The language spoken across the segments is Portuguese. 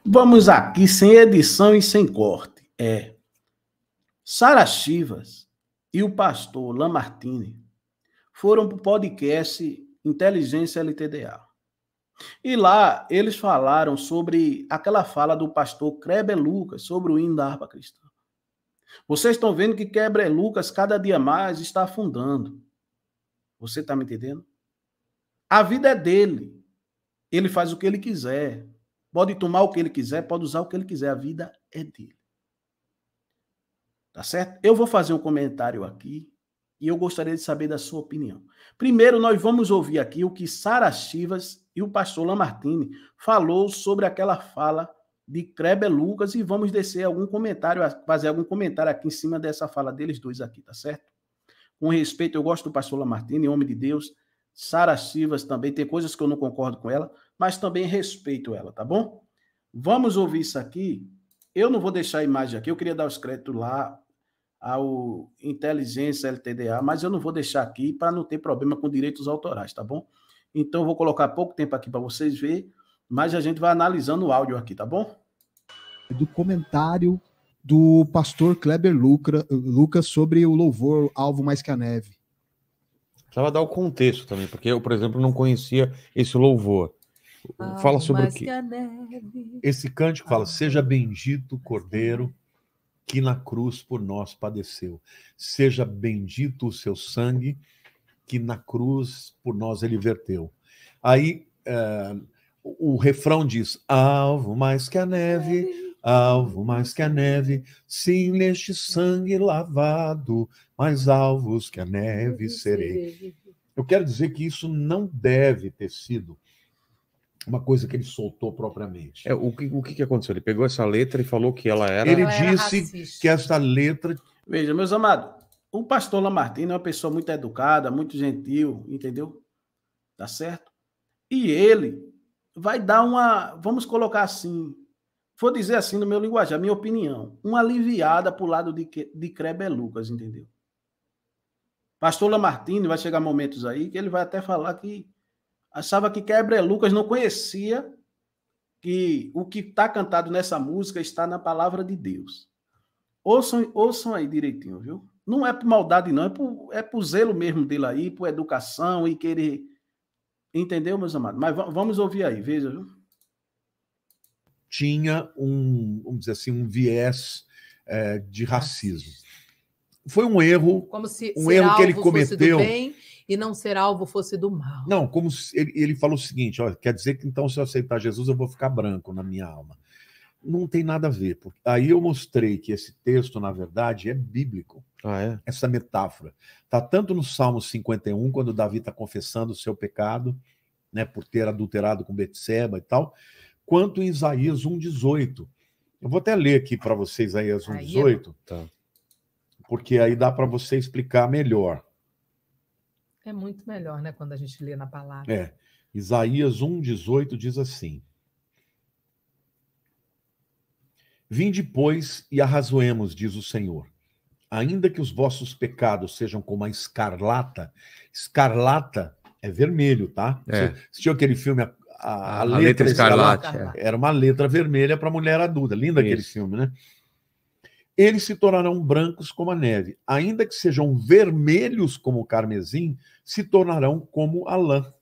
Vamos aqui sem edição e sem corte. Sara Chivas e o pastor Lamartine foram para o podcast Inteligência LTDA. E lá eles falaram sobre aquela fala do pastor Kleber Lucas sobre o hino da harpa cristã. Vocês estão vendo que Kleber Lucas cada dia mais está afundando. Você está me entendendo? A vida é dele. Ele faz o que ele quiser. Pode tomar o que ele quiser, pode usar o que ele quiser. A vida é dele. Tá certo? Eu vou fazer um comentário aqui e eu gostaria de saber da sua opinião. Primeiro, nós vamos ouvir aqui o que Sara Chivas e o pastor Lamartine falou sobre aquela fala de Kleber Lucas e vamos descer algum comentário, fazer algum comentário aqui em cima dessa fala deles dois aqui, tá certo? Com respeito, eu gosto do pastor Lamartine, homem de Deus. Sara Chivas também, tem coisas que eu não concordo com ela, mas também respeito ela, tá bom? Vamos ouvir isso aqui. Eu não vou deixar a imagem aqui, eu queria dar os créditos lá ao Inteligência LTDA, mas eu não vou deixar aqui para não ter problema com direitos autorais, tá bom? Então eu vou colocar pouco tempo aqui para vocês verem, mas a gente vai analisando o áudio aqui, tá bom? Do comentário do pastor Kleber Lucas sobre o louvor Alvo Mais Que a Neve. Precisava dar o contexto também, porque eu, por exemplo, não conhecia esse louvor. Fala sobre o quê? Esse cântico fala: seja bendito o Cordeiro que na cruz por nós padeceu. Seja bendito o seu sangue que na cruz por nós ele verteu. Aí o refrão diz: alvo mais que a neve, alvo mais que a neve, sim, neste sangue lavado, mais alvos que a neve serei. Eu quero dizer que isso não deve ter sido uma coisa que ele soltou propriamente. O que aconteceu? Ele pegou essa letra e falou que ela era... Ele disse que essa letra... Veja, meus amados, o pastor Lamartine é uma pessoa muito educada, muito gentil, entendeu? Tá certo? E ele vai dar uma, vamos colocar assim, vou dizer assim no meu linguajar, minha opinião, uma aliviada pro lado de Kleber Lucas, entendeu? Pastor Lamartine vai chegar momentos aí que ele vai até falar que achava que Kleber Lucas não conhecia que o que está cantado nessa música está na palavra de Deus. Ouçam aí direitinho, viu? Não é por maldade, não, é por zelo mesmo dele aí, por educação e querer... Entendeu, meus amados? Mas vamos ouvir aí, veja, viu? Tinha vamos dizer assim, um viés de racismo. Foi um erro, como se um erro que ele cometeu. Fosse do bem e não ser alvo fosse do mal. Não, como se ele falou o seguinte: ó, quer dizer que então se eu aceitar Jesus eu vou ficar branco na minha alma. Não tem nada a ver. Porque aí eu mostrei que esse texto, na verdade, é bíblico. Essa metáfora. Está tanto no Salmo 51, quando Davi está confessando o seu pecado, né, por ter adulterado com Betseba e tal, quanto em Isaías 1,18. Eu vou até ler aqui para vocês Isaías 1,18, tá, porque aí dá para você explicar melhor. É muito melhor, né, quando a gente lê na palavra. Isaías 1,18 diz assim: vinde, pois, e arrazoemos, diz o Senhor. Ainda que os vossos pecados sejam como a escarlata, escarlata é vermelho, tá? Você assistiu aquele filme, a letra escarlate? Era uma letra vermelha para mulher adulta. Lindo aquele filme, né? Eles se tornarão brancos como a neve. Ainda que sejam vermelhos como o carmesim, se tornarão como a lã.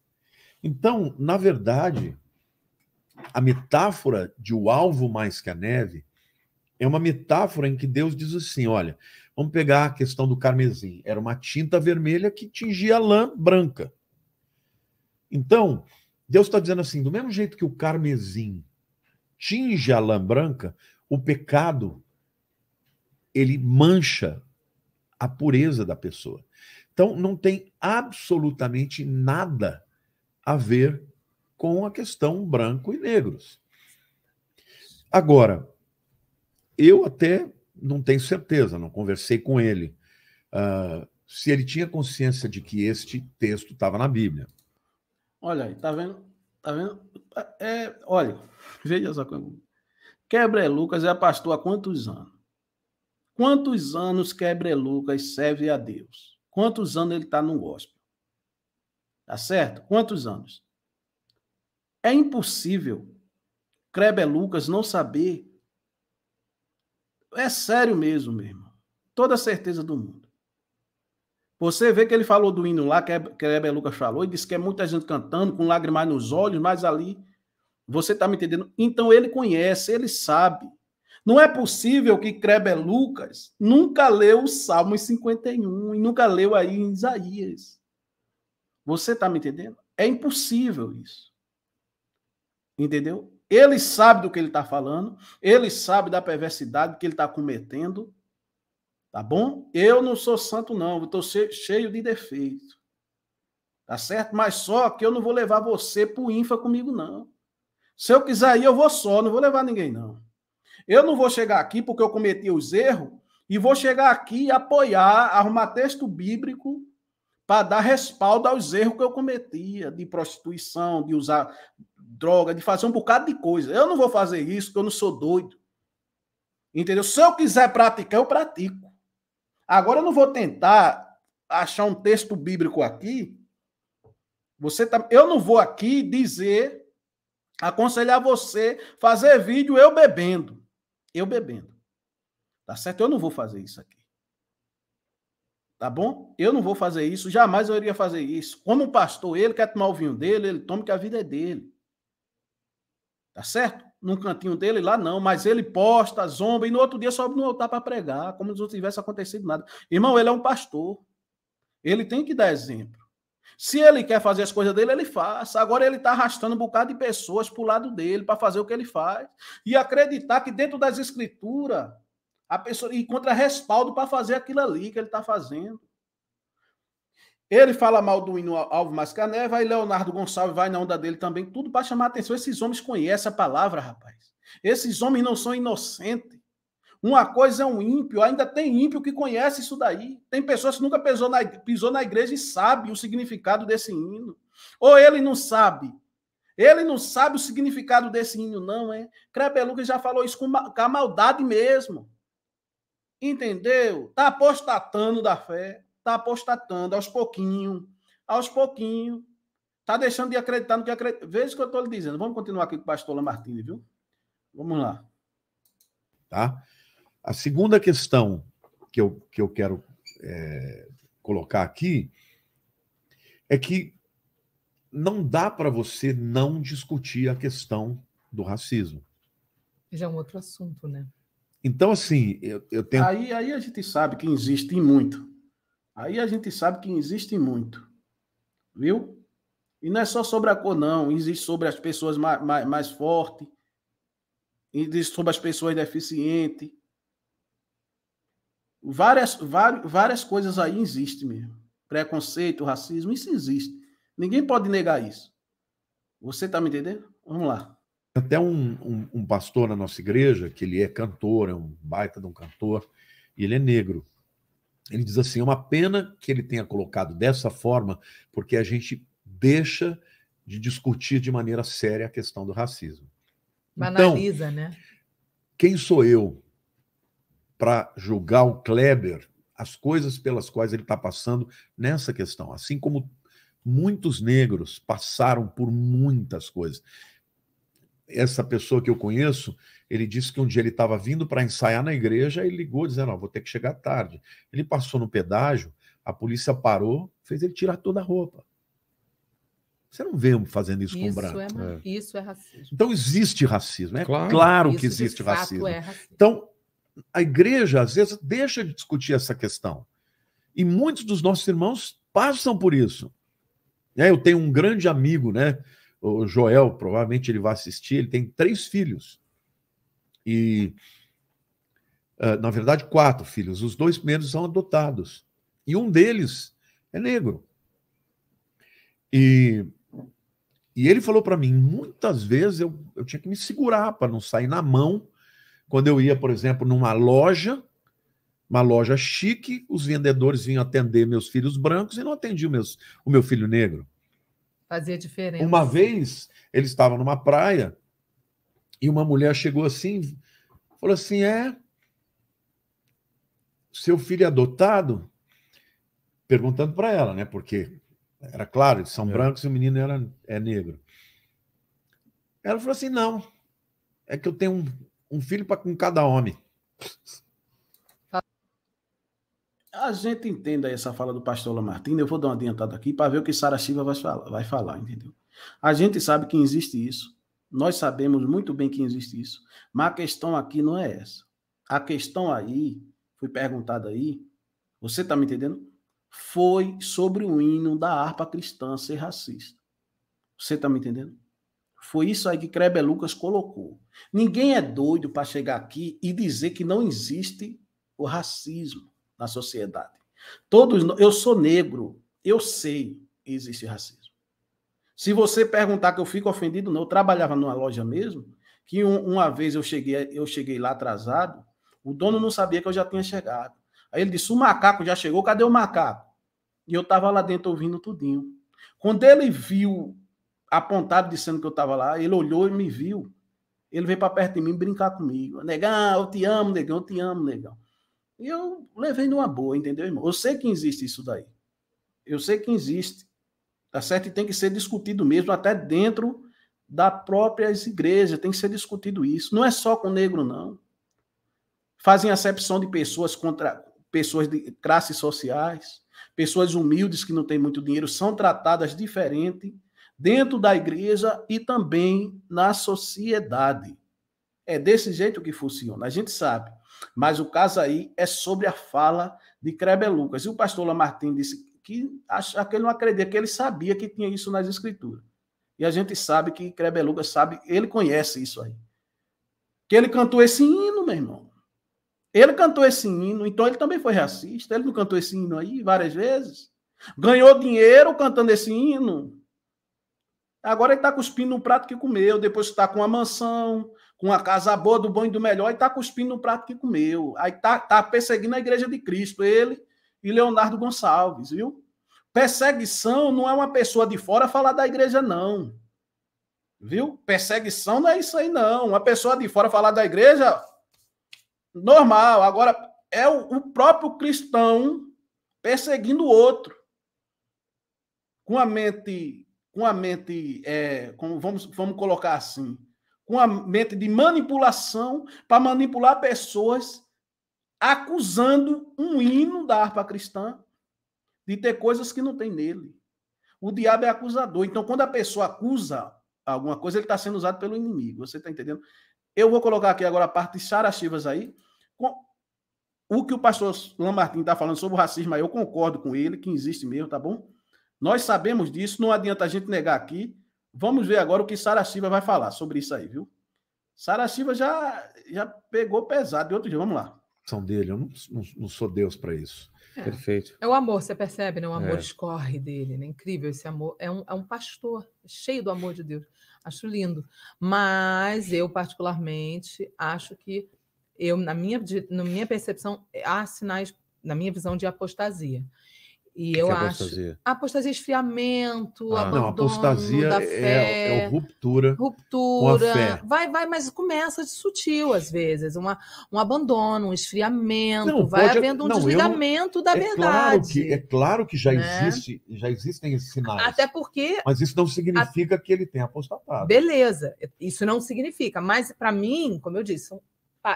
Então, na verdade, a metáfora de o alvo mais que a neve é uma metáfora em que Deus diz assim: olha, vamos pegar a questão do carmesim. Era uma tinta vermelha que tingia a lã branca. Então, Deus está dizendo assim: do mesmo jeito que o carmesim tinge a lã branca, o pecado, ele mancha a pureza da pessoa. Então, não tem absolutamente nada a ver com a questão branco e negros. Agora, eu até não tenho certeza, não conversei com ele, se ele tinha consciência de que este texto estava na Bíblia. Olha aí, tá vendo? Tá vendo? Olha, veja só. Kleber Lucas é pastor há quantos anos? Quantos anos Kleber Lucas serve a Deus? Quantos anos ele está no gospel? Tá certo? Quantos anos? É impossível Kleber Lucas não saber. É sério mesmo, meu irmão. Toda a certeza do mundo. Você vê que ele falou do hino lá, que Kleber Lucas falou, e disse que é muita gente cantando, com lágrimas nos olhos, mas ali, você está me entendendo? Então ele conhece, ele sabe. Não é possível que Kleber Lucas nunca leu o Salmo 51 e nunca leu aí em Isaías. Você está me entendendo? É impossível isso. Entendeu? Ele sabe do que ele está falando, ele sabe da perversidade que ele está cometendo, tá bom? Eu não sou santo, não, eu estou cheio de defeito. Tá certo? Mas só que eu não vou levar você pro ínfra comigo, não. Se eu quiser ir, eu vou só, não vou levar ninguém, não. Eu não vou chegar aqui porque eu cometi os erros e vou chegar aqui e apoiar, arrumar texto bíblico para dar respaldo aos erros que eu cometia, de prostituição, de usar droga, de fazer um bocado de coisa. Eu não vou fazer isso, porque eu não sou doido. Entendeu? Se eu quiser praticar, eu pratico. Agora eu não vou tentar achar um texto bíblico aqui. Eu não vou aqui aconselhar você fazer vídeo eu bebendo. Eu bebendo. Tá certo? Eu não vou fazer isso aqui. Tá bom? Eu não vou fazer isso. Jamais eu iria fazer isso. Como pastor, ele quer tomar o vinho dele, ele toma, que a vida é dele. Tá certo? Num cantinho dele lá não, mas ele posta, zomba e no outro dia sobe no altar para pregar, como se não tivesse acontecido nada. Irmão, ele é um pastor. Ele tem que dar exemplo. Se ele quer fazer as coisas dele, ele faça. Agora ele está arrastando um bocado de pessoas para o lado dele para fazer o que ele faz. E acreditar que dentro das escrituras a pessoa encontra respaldo para fazer aquilo ali que ele está fazendo. Ele fala mal do hino Alvo Mascanev, aí Leonardo Gonçalves vai na onda dele também, tudo para chamar a atenção. Esses homens conhecem a palavra, rapaz. Esses homens não são inocentes. Uma coisa é um ímpio, ainda tem ímpio que conhece isso daí. Tem pessoas que nunca pisou na igreja e sabe o significado desse hino. Ou ele não sabe. Ele não sabe o significado desse hino, não, é? Kleber Lucas já falou isso com a maldade mesmo. Entendeu? Está apostatando da fé. Está apostatando aos pouquinhos. Aos pouquinhos. Está deixando de acreditar no que acredita. Veja o que eu estou lhe dizendo. Vamos continuar aqui com o pastor Lamartine, viu? Vamos lá. Tá? A segunda questão que eu quero colocar aqui é que não dá para você não discutir a questão do racismo. Já é um outro assunto, né? Então, assim, eu tenho... Aí a gente sabe que existe muito. Aí a gente sabe que existe muito. Viu? E não é só sobre a cor, não. Existe sobre as pessoas mais fortes. Existe sobre as pessoas deficientes. Várias coisas aí existem mesmo. Preconceito, racismo, isso existe. Ninguém pode negar isso. Você está me entendendo? Vamos lá. Até um pastor na nossa igreja, que ele é cantor, é um baita de um cantor, e ele é negro. Ele diz assim, é uma pena que ele tenha colocado dessa forma, porque a gente deixa de discutir de maneira séria a questão do racismo. Banaliza, então, né? Quem sou eu para julgar o Kleber, as coisas pelas quais ele está passando nessa questão? Assim como muitos negros passaram por muitas coisas. Essa pessoa que eu conheço, ele disse que um dia ele estava vindo para ensaiar na igreja e ligou dizendo, vou ter que chegar tarde. Ele passou no pedágio, a polícia parou, fez ele tirar toda a roupa. Você não vê fazendo isso com branco. Isso é racismo. Então existe racismo. É claro que existe racismo. Então, a igreja, às vezes, deixa de discutir essa questão. E muitos dos nossos irmãos passam por isso. Eu tenho um grande amigo, né? O Joel, provavelmente ele vai assistir, ele tem 3 filhos. E, na verdade, 4 filhos. Os 2 primeiros são adotados. E um deles é negro. E ele falou para mim, muitas vezes eu tinha que me segurar para não sair na mão. Quando eu ia, por exemplo, numa loja, uma loja chique, os vendedores vinham atender meus filhos brancos e não atendiam o meu filho negro. Fazia diferença. Uma vez, eles estavam numa praia e uma mulher chegou assim, falou assim, seu filho é adotado? Perguntando para ela, né? Porque era claro, eles são brancos e o menino é negro. Ela falou assim, não, É que eu tenho um filho com cada homem. A gente entende aí essa fala do pastor Lamartine, eu vou dar uma adiantada aqui para ver o que Sara Shiva vai falar, entendeu? A gente sabe que existe isso, nós sabemos muito bem que existe isso, mas a questão aqui não é essa. A questão aí, foi perguntada aí, você está me entendendo? Foi sobre o hino da harpa cristã ser racista. Você está me entendendo? Foi isso aí que Kleber Lucas colocou. Ninguém é doido para chegar aqui e dizer que não existe o racismo na sociedade. Eu sou negro, eu sei que existe racismo. Se você perguntar que eu fico ofendido, não. Eu trabalhava numa loja mesmo, que uma vez eu cheguei lá atrasado, o dono não sabia que eu já tinha chegado. Aí ele disse, o macaco já chegou, cadê o macaco? E eu estava lá dentro ouvindo tudinho. Quando ele viu apontado dizendo que eu estava lá, ele olhou e me viu. Ele veio para perto de mim brincar comigo. Negão, eu te amo, negão, eu te amo, negão. E eu levei numa boa, entendeu, irmão? Eu sei que existe isso daí. Eu sei que existe. Tá certo? E tem que ser discutido mesmo, até dentro das próprias igrejas. Tem que ser discutido isso. Não é só com negro, não. Fazem acepção de pessoas contra pessoas de classes sociais, pessoas humildes que não têm muito dinheiro, são tratadas diferente dentro da igreja e também na sociedade. É desse jeito que funciona, a gente sabe. Mas o caso aí é sobre a fala de Kleber Lucas. E o pastor Lamartine disse que ele não acredita, que ele sabia que tinha isso nas escrituras. E a gente sabe que Kleber Lucas sabe, ele conhece isso aí. Que ele cantou esse hino, meu irmão. Ele cantou esse hino, então ele também foi racista. Ele não cantou esse hino aí várias vezes. Ganhou dinheiro cantando esse hino. Agora ele está cuspindo no prato que comeu. Depois está com uma mansão, com uma casa boa, do bom e do melhor, e está cuspindo no prato que comeu. Aí está perseguindo a igreja de Cristo, ele e Leonardo Gonçalves, viu? Perseguição não é uma pessoa de fora falar da igreja, não. Viu? Perseguição não é isso aí, não. Uma pessoa de fora falar da igreja, normal. Agora, é o próprio cristão perseguindo o outro. Com a mente vamos colocar assim, com a mente de manipulação para manipular pessoas, acusando um hino da harpa cristã de ter coisas que não tem nele. O diabo é acusador. Então, quando a pessoa acusa alguma coisa, ele está sendo usado pelo inimigo. Você está entendendo? Eu vou colocar aqui agora a parte de Sara Chivas aí. O que o pastor Lamartine está falando sobre o racismo aí, eu concordo com ele, que existe mesmo, tá bom? Nós sabemos disso, não adianta a gente negar aqui. Vamos ver agora o que Sara Shiva vai falar sobre isso aí, viu? Sara Shiva já pegou pesado de outro dia, vamos lá. São dele, eu não sou Deus para isso. Perfeito. É o amor, você percebe, né? O amor escorre dele, né? Incrível esse amor. É um pastor cheio do amor de Deus. Acho lindo. Mas eu, particularmente, acho que na minha percepção, há sinais, na minha visão, de apostasia. E eu acho apostasia, esfriamento, abandono apostasia da fé, é ruptura com a fé. Vai, mas começa de sutil às vezes, um abandono, um esfriamento, vai havendo um desligamento da verdade. É claro que já existem esses sinais. Até porque, mas isso não significa que ele tenha apostatado. Beleza, isso não significa, mas para mim, como eu disse,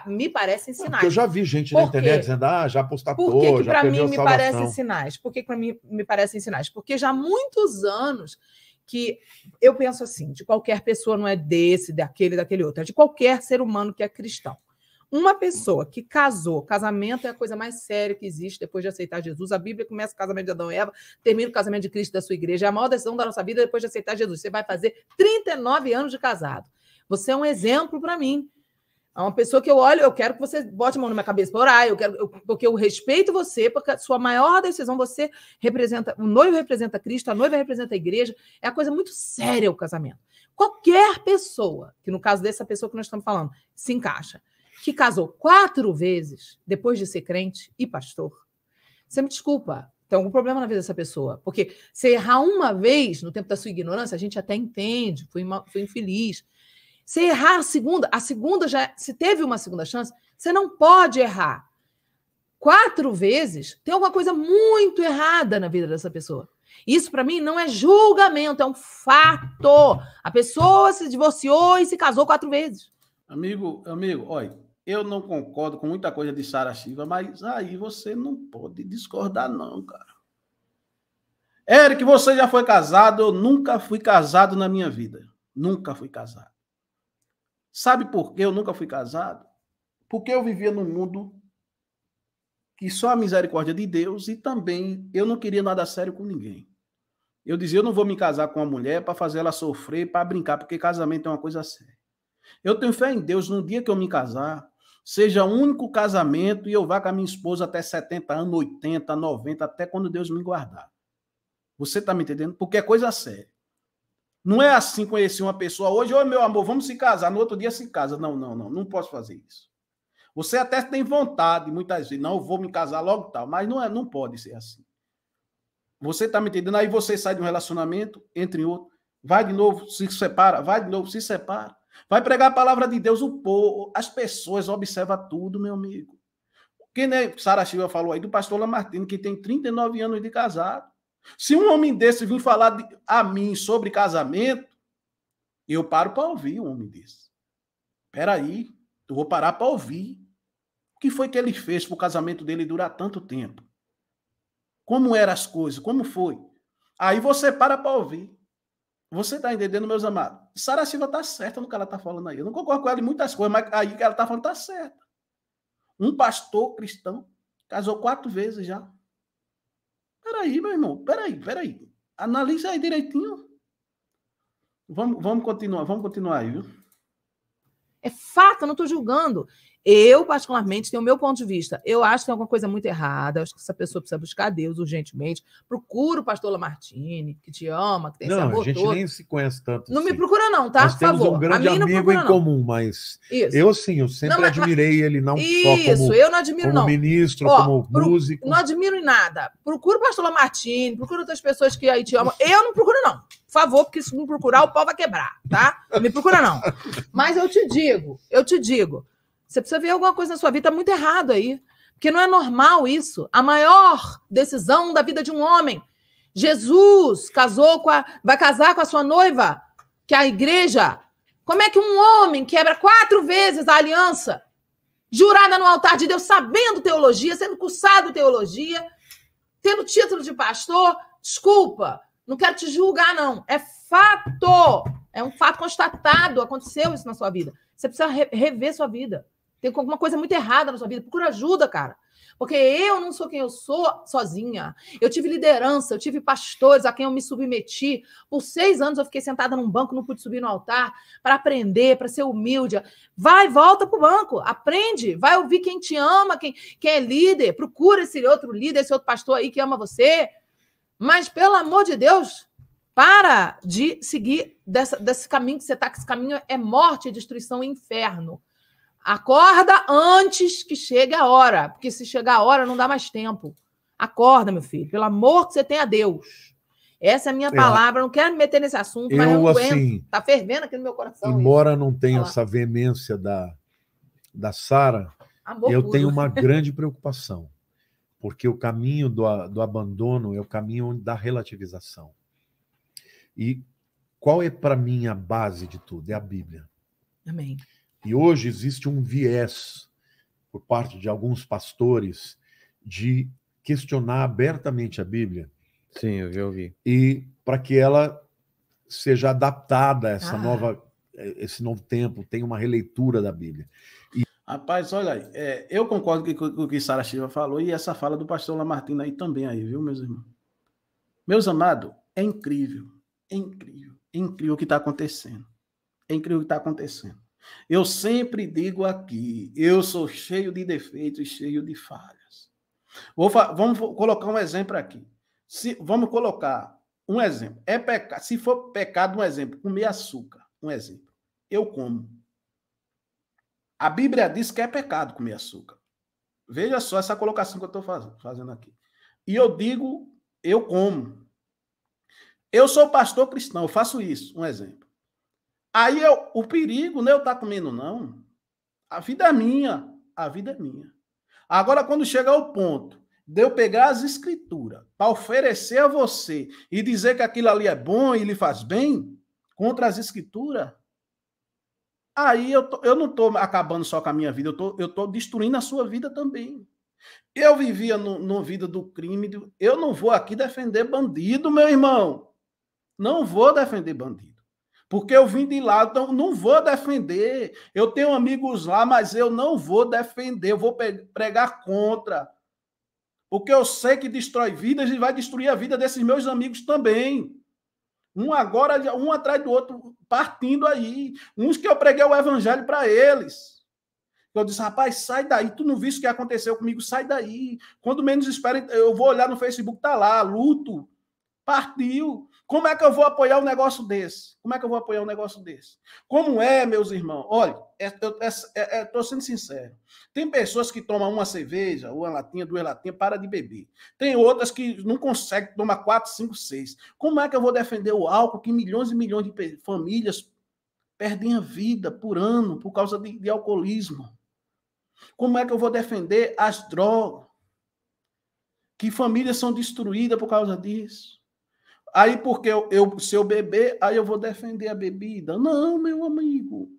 me parecem sinais. Porque eu já vi gente na internet dizendo, já apostatou, Por que já perdeu a salvação. Por que para mim me parecem sinais? Por que para mim me parecem sinais? Porque já há muitos anos que eu penso assim, de qualquer pessoa, não é daquele outro, é de qualquer ser humano que é cristão. Uma pessoa que casou, casamento é a coisa mais séria que existe depois de aceitar Jesus. A Bíblia começa o casamento de Adão e Eva, termina o casamento de Cristo da sua igreja. É a maior decisão da nossa vida depois de aceitar Jesus. Você vai fazer 39 anos de casado. Você é um exemplo para mim. É uma pessoa que eu olho, eu quero que você bote a mão na minha cabeça para orar, porque eu respeito você, porque a sua maior decisão, você representa, o noivo representa Cristo, a noiva representa a igreja, é uma coisa muito séria o casamento. Qualquer pessoa, que no caso dessa pessoa que nós estamos falando, se encaixa, que casou 4 vezes depois de ser crente e pastor, você me desculpa, tem algum problema na vida dessa pessoa, porque se errar uma vez, no tempo da sua ignorância, a gente até entende, foi infeliz. Se errar a segunda já, se teve uma segunda chance, você não pode errar 4 vezes, tem alguma coisa muito errada na vida dessa pessoa. Isso, para mim, não é julgamento, é um fato. A pessoa se divorciou e se casou 4 vezes. Amigo, olha, eu não concordo com muita coisa de Sara Shiva, mas aí você não pode discordar, não, cara. Eric, você já foi casado? Eu nunca fui casado na minha vida. Nunca fui casado. Sabe por que eu nunca fui casado? Porque eu vivia num mundo que só a misericórdia de Deus e também eu não queria nada sério com ninguém. Eu dizia, eu não vou me casar com uma mulher para fazer ela sofrer, para brincar, porque casamento é uma coisa séria. Eu tenho fé em Deus, no dia que eu me casar, seja o único casamento e eu vá com a minha esposa até 70 anos, 80, 90, até quando Deus me guardar. Você está me entendendo? Porque é coisa séria. Não é assim conhecer uma pessoa hoje, ô meu amor, vamos se casar, no outro dia se casa. Não posso fazer isso. Você até tem vontade, muitas vezes, não, eu vou me casar logo tal, mas não pode ser assim. Você está me entendendo? Aí você sai de um relacionamento, entra em outro, vai de novo, se separa, vai de novo, se separa. Vai pregar a palavra de Deus, o povo, as pessoas observam tudo, meu amigo. Que nem Sara Shiva falou aí do pastor Lamartine, que tem 39 anos de casado. Se um homem desse vir falar a mim sobre casamento, eu paro para ouvir um homem desse. Espera aí, eu vou parar para ouvir. O que foi que ele fez para o casamento dele durar tanto tempo? Como eram as coisas? Como foi? Aí você para ouvir. Você está entendendo, meus amados? Sara Shiva está certa no que ela está falando aí. Eu não concordo com ela em muitas coisas, mas aí que ela está falando está certa. Um pastor cristão casou 4 vezes já. Peraí, meu irmão. Peraí. Analisa aí direitinho. Vamos continuar aí, viu? É fato, eu não estou julgando. Eu, particularmente, tenho o meu ponto de vista. Eu acho que tem alguma coisa muito errada. Eu acho que essa pessoa precisa buscar Deus urgentemente. Procura o pastor Lamartine, que te ama, que tem esse amor todo. Não, a gente nem se conhece tanto. Não assim. Me procura não, tá? Nós por favor. Temos um grande amigo em comum, mas isso. eu sempre admirei ele, não só como, eu não admiro, como ministro, como músico. Não admiro em nada. Procura o pastor Lamartine, procura outras pessoas que aí te amam. Eu não procuro não. Por favor, porque se não procurar, o pau vai quebrar, tá? Não me procura não. Mas eu te digo, você precisa ver alguma coisa na sua vida, tá muito errado aí. Porque não é normal isso. A maior decisão da vida de um homem. Jesus vai casar com a sua noiva, que é a igreja. Como é que um homem quebra 4 vezes a aliança, jurada no altar de Deus, sabendo teologia, sendo cursado teologia, tendo título de pastor? Desculpa, não quero te julgar, não. É fato. É um fato constatado. Aconteceu isso na sua vida. Você precisa rever sua vida. Tem alguma coisa muito errada na sua vida. Procura ajuda, cara. Porque eu não sou quem eu sou sozinha. Eu tive liderança, eu tive pastores a quem eu me submeti. Por 6 anos eu fiquei sentada num banco, não pude subir no altar para aprender, para ser humilde. Volta pro banco, aprende. Vai ouvir quem te ama, quem é líder. Procura esse outro líder, esse outro pastor aí que ama você. Mas, pelo amor de Deus, para de seguir desse caminho que você está, que esse caminho é morte, destruição e inferno. Acorda antes que chegue a hora, porque se chegar a hora não dá mais tempo. Acorda, meu filho, pelo amor que você tem a Deus. Essa é a minha palavra, não quero me meter nesse assunto, mas eu não aguento. Tá fervendo aqui no meu coração. Embora isso. Não tenha essa veemência da Sara, eu tenho uma grande preocupação, porque o caminho do abandono é o caminho da relativização. E qual é, para mim, a base de tudo? É a Bíblia. Amém. E hoje existe um viés, por parte de alguns pastores, de questionar abertamente a Bíblia. Sim, eu já ouvi. E para que ela seja adaptada a esse novo tempo, tenha uma releitura da Bíblia. Rapaz, olha aí, eu concordo com o que Sara Shiva falou e essa fala do pastor Lamartine aí também, aí, viu, meus irmãos? Meus amados, é incrível o que está acontecendo. É incrível o que está acontecendo. Eu sempre digo aqui, eu sou cheio de defeitos e cheio de falhas. Vamos colocar um exemplo aqui. Vamos colocar um exemplo. Se for pecado, um exemplo, comer açúcar, um exemplo. Eu como. A Bíblia diz que é pecado comer açúcar. Veja só essa colocação que eu estou fazendo aqui. E eu digo, eu como. Eu sou pastor cristão, eu faço isso, um exemplo. Aí o perigo não é eu estar comendo, não. A vida é minha. Agora, quando chegar ao ponto de eu pegar as escrituras para oferecer a você e dizer que aquilo ali é bom e lhe faz bem, contra as escrituras, Aí eu não estou acabando só com a minha vida, eu tô destruindo a sua vida também. Eu vivia no vida do crime, eu não vou aqui defender bandido, meu irmão. Não vou defender bandido. Porque eu vim de lá, então não vou defender. Eu tenho amigos lá, mas eu não vou defender, eu vou pregar contra. Porque eu sei que destrói vidas e vai destruir a vida desses meus amigos também. Um agora, um atrás do outro, partindo aí. Uns que eu preguei o evangelho para eles. Eu disse, rapaz, sai daí. Tu não viste o que aconteceu comigo? Sai daí. Quando menos espera, eu vou olhar no Facebook, tá lá, luto. Partiu. Como é que eu vou apoiar um negócio desse? Como é que eu vou apoiar um negócio desse? Como é, meus irmãos? Olha, estou sendo sincero. Tem pessoas que tomam uma cerveja, uma latinha, 2 latinhas, para de beber. Tem outras que não conseguem tomar 4, 5, 6. Como é que eu vou defender o álcool que milhões e milhões de famílias perdem a vida por ano por causa de alcoolismo? Como é que eu vou defender as drogas? Que famílias são destruídas por causa disso? Aí, porque se eu beber, aí eu vou defender a bebida. Não, meu amigo.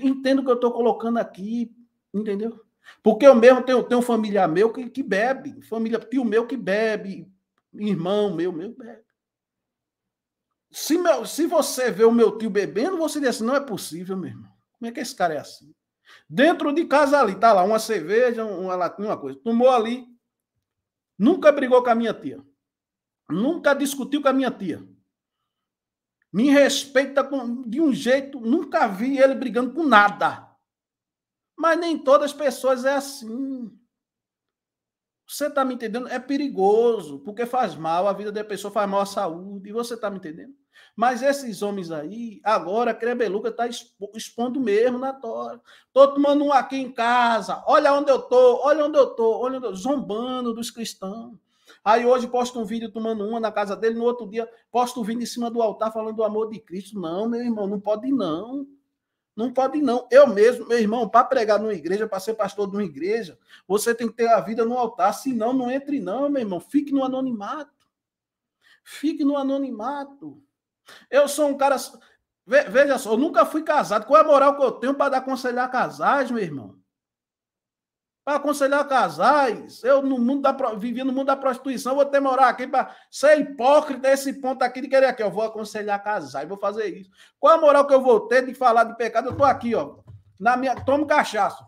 Entendo o que eu estou colocando aqui, entendeu? Porque eu mesmo tenho um familiar meu que bebe, tio meu que bebe, irmão meu bebe. Se você vê o meu tio bebendo, você diz assim, não é possível, meu irmão. Como é que esse cara é assim? Dentro de casa ali, tá lá, uma cerveja, uma latinha, uma coisa. Tomou ali, nunca brigou com a minha tia. Nunca discutiu com a minha tia. Me respeita de um jeito, nunca vi ele brigando com nada. Mas nem todas as pessoas é assim. Você está me entendendo? É perigoso, porque faz mal, a vida da pessoa faz mal à saúde, e você está me entendendo? Mas esses homens aí, agora, Crebeluca está expondo mesmo na tora. Estou tomando um aqui em casa, olha onde eu estou, zombando dos cristãos. Aí hoje posto um vídeo tomando uma na casa dele, no outro dia posto um vídeo em cima do altar falando do amor de Cristo. Não, meu irmão, não pode não. Não pode não. Eu mesmo, meu irmão, para pregar numa igreja, para ser pastor de uma igreja, você tem que ter a vida no altar. Senão, não entre não, meu irmão. Fique no anonimato. Fique no anonimato. Eu sou um cara... Veja só, eu nunca fui casado. Qual é a moral que eu tenho para aconselhar casais, meu irmão? Para aconselhar casais. Eu vivia no mundo da prostituição, vou ter moral aqui para ser hipócrita esse ponto aqui de querer aqui. Eu vou aconselhar casais, vou fazer isso. Qual a moral que eu vou ter de falar de pecado? Eu estou aqui, ó. Tomo cachaça.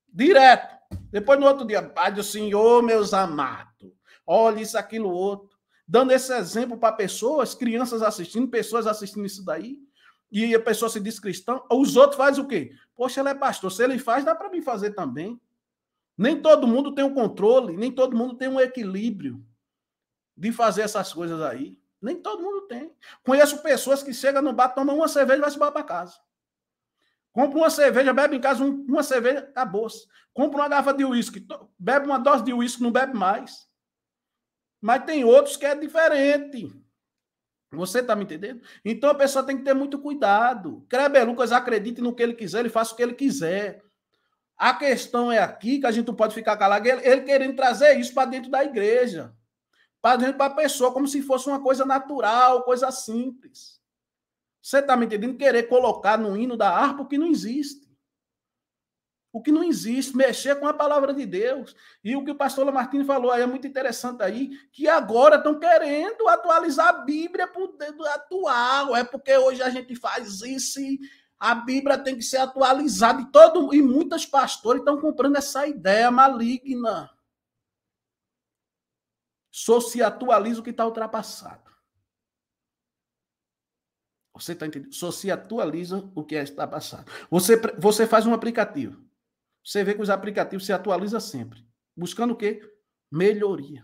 Direto. Depois no outro dia, Pai do Senhor, meus amados. Olha isso, aquilo, outro. Dando esse exemplo para pessoas, crianças assistindo, pessoas assistindo isso daí. E a pessoa se diz cristã, os outros fazem o quê? Poxa, ele é pastor. Se ele faz, dá para mim fazer também. Nem todo mundo tem um controle, nem todo mundo tem um equilíbrio de fazer essas coisas aí. Nem todo mundo tem. Conheço pessoas que chegam no bar, tomam uma cerveja e vai se embora para casa. Compra uma cerveja, bebe em casa uma cerveja, acabou-se. Compra uma garrafa de uísque, bebe uma dose de uísque, não bebe mais. Mas tem outros que é diferente. Você está me entendendo? Então a pessoa tem que ter muito cuidado. Kleber Lucas acredite no que ele quiser, ele faça o que ele quiser. A questão é aqui que a gente não pode ficar calado, ele querendo trazer isso para dentro da igreja, para dentro da pessoa, como se fosse uma coisa natural, coisa simples. Você está me entendendo? Querer colocar no hino da harpa o que não existe. O que não existe, mexer com a palavra de Deus. E o que o pastor Lamartine falou aí é muito interessante aí, que agora estão querendo atualizar a Bíblia para o dedo atual. É porque hoje a gente faz isso e a Bíblia tem que ser atualizada. E muitos pastores estão comprando essa ideia maligna. Só se atualiza o que está ultrapassado. Você está entendendo? Só se atualiza o que está passado. Você faz um aplicativo. Você vê que os aplicativos se atualizam sempre. Buscando o quê? Melhoria.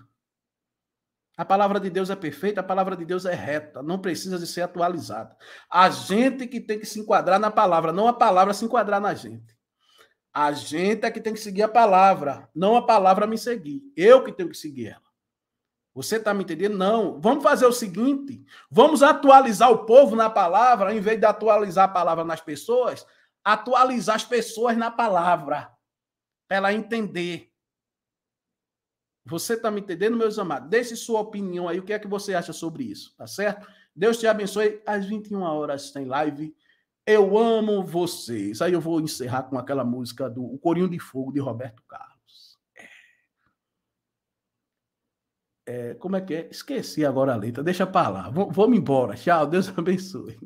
A palavra de Deus é perfeita, a palavra de Deus é reta, não precisa de ser atualizada. A gente que tem que se enquadrar na palavra, não a palavra se enquadrar na gente. A gente é que tem que seguir a palavra, não a palavra me seguir. Eu que tenho que seguir ela. Você está me entendendo? Não. Vamos fazer o seguinte, vamos atualizar o povo na palavra, em vez de atualizar a palavra nas pessoas, atualizar as pessoas na palavra, para ela entender. Você está me entendendo, meus amados? Deixe sua opinião aí, o que é que você acha sobre isso, tá certo? Deus te abençoe. Às 21 horas tem live Eu amo vocês. Aí eu vou encerrar com aquela música do O Corinho de Fogo, de Roberto Carlos. Como é que é? Esqueci agora a letra. Deixa pra lá. Vou-me embora. Tchau. Deus abençoe.